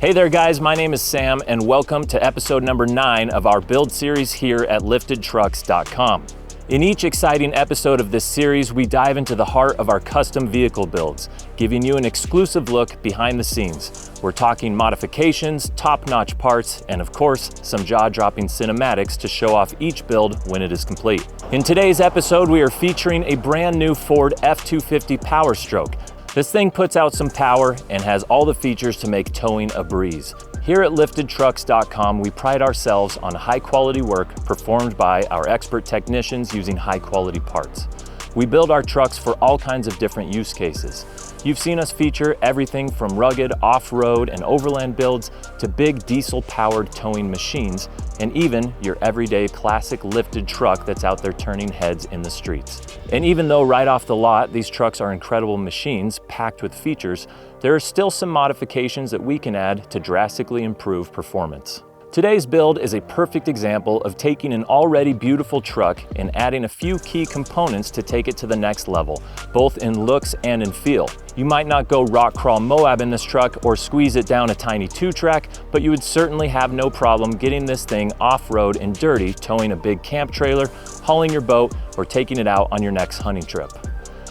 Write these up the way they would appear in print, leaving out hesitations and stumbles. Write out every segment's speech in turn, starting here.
Hey there guys, my name is Sam and welcome to episode number 9 of our build series here at liftedtrucks.com. In each exciting episode of this series, we dive into the heart of our custom vehicle builds, giving you an exclusive look behind the scenes. We're talking modifications, top-notch parts, and of course, some jaw-dropping cinematics to show off each build when it is complete. In today's episode, we are featuring a brand new Ford F-250 Powerstroke. This thing puts out some power and has all the features to make towing a breeze. Here at liftedtrucks.com, we pride ourselves on high-quality work performed by our expert technicians using high-quality parts. We build our trucks for all kinds of different use cases. You've seen us feature everything from rugged off-road and overland builds to big diesel-powered towing machines, and even your everyday classic lifted truck that's out there turning heads in the streets. And even though right off the lot, these trucks are incredible machines packed with features, there are still some modifications that we can add to drastically improve performance. Today's build is a perfect example of taking an already beautiful truck and adding a few key components to take it to the next level, both in looks and in feel. You might not go rock crawl Moab in this truck or squeeze it down a tiny 2-track, but you would certainly have no problem getting this thing off-road and dirty, towing a big camp trailer, hauling your boat, or taking it out on your next hunting trip.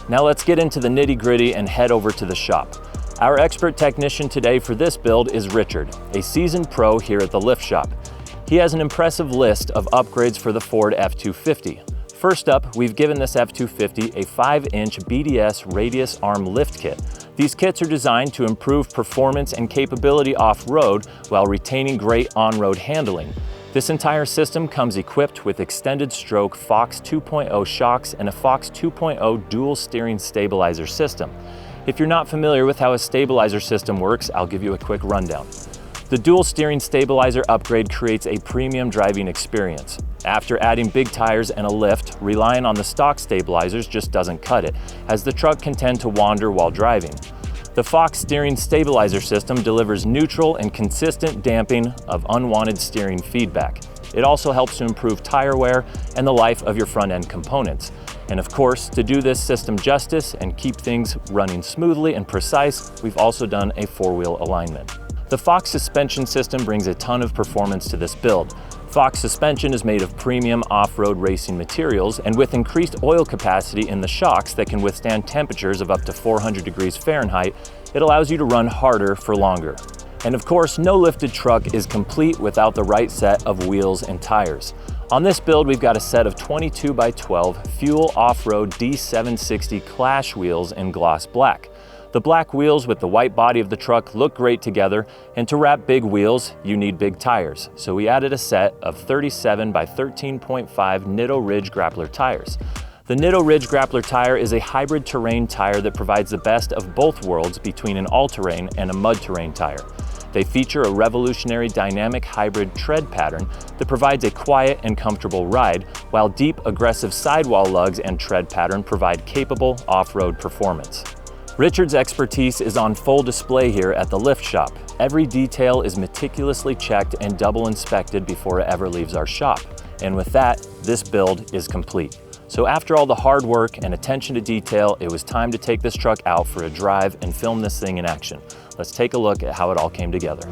Now let's get into the nitty-gritty and head over to the shop. Our expert technician today for this build is Richard, a seasoned pro here at the lift shop. He has an impressive list of upgrades for the Ford F-250. First up, we've given this F-250 a 5-inch BDS radius arm lift kit. These kits are designed to improve performance and capability off-road while retaining great on-road handling. This entire system comes equipped with extended stroke Fox 2.0 shocks and a Fox 2.0 dual steering stabilizer system. If you're not familiar with how a stabilizer system works, I'll give you a quick rundown. The dual steering stabilizer upgrade creates a premium driving experience. After adding big tires and a lift, relying on the stock stabilizers just doesn't cut it, as the truck can tend to wander while driving. The Fox steering stabilizer system delivers neutral and consistent damping of unwanted steering feedback. It also helps to improve tire wear and the life of your front end components. And of course, to do this system justice and keep things running smoothly and precise, we've also done a 4-wheel alignment. The Fox suspension system brings a ton of performance to this build. Fox suspension is made of premium off-road racing materials, and with increased oil capacity in the shocks that can withstand temperatures of up to 400 degrees Fahrenheit, it allows you to run harder for longer. And of course, no lifted truck is complete without the right set of wheels and tires. On this build, we've got a set of 22x12 Fuel Offroad D760 Clash wheels in gloss black. The black wheels with the white body of the truck look great together, and to wrap big wheels, you need big tires. So we added a set of 37x13.5 Nitto Ridge Grappler tires. The Nitto Ridge Grappler tire is a hybrid terrain tire that provides the best of both worlds between an all-terrain and a mud-terrain tire. They feature a revolutionary dynamic hybrid tread pattern that provides a quiet and comfortable ride, while deep, aggressive sidewall lugs and tread pattern provide capable off-road performance. Richard's expertise is on full display here at the lift shop. Every detail is meticulously checked and double inspected before it ever leaves our shop. And with that, this build is complete. So after all the hard work and attention to detail, it was time to take this truck out for a drive and film this thing in action. Let's take a look at how it all came together.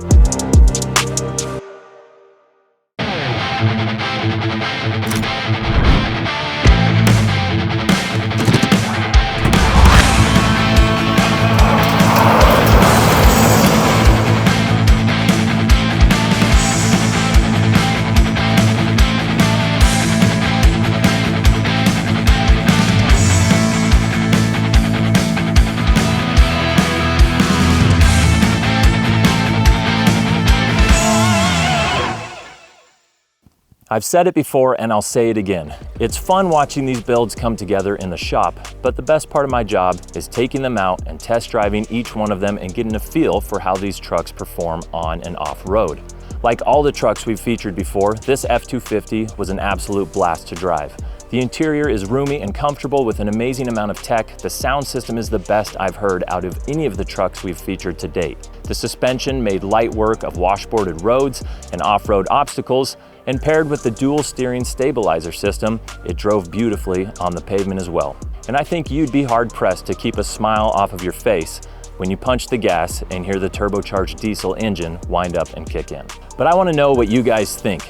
I've said it before and I'll say it again. It's fun watching these builds come together in the shop, but the best part of my job is taking them out and test driving each one of them and getting a feel for how these trucks perform on and off-road. Like all the trucks we've featured before, this F-250 was an absolute blast to drive. The interior is roomy and comfortable with an amazing amount of tech. The sound system is the best I've heard out of any of the trucks we've featured to date. The suspension made light work of washboarded roads and off-road obstacles, and paired with the dual steering stabilizer system, it drove beautifully on the pavement as well. And I think you'd be hard-pressed to keep a smile off of your face when you punch the gas and hear the turbocharged diesel engine wind up and kick in. But I want to know what you guys think.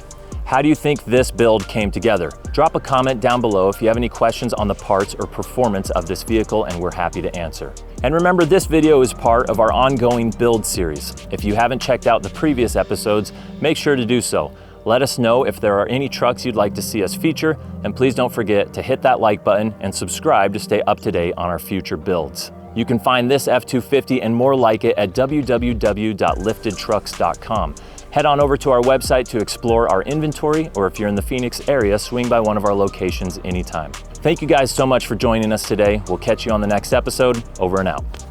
How do you think this build came together? Drop a comment down below if you have any questions on the parts or performance of this vehicle, and we're happy to answer. And remember, this video is part of our ongoing build series. If you haven't checked out the previous episodes, make sure to do so. Let us know if there are any trucks you'd like to see us feature, and please don't forget to hit that like button and subscribe to stay up to date on our future builds. You can find this F-250 and more like it at www.liftedtrucks.com. Head on over to our website to explore our inventory, or if you're in the Phoenix area, swing by one of our locations anytime. Thank you guys so much for joining us today. We'll catch you on the next episode. Over and out.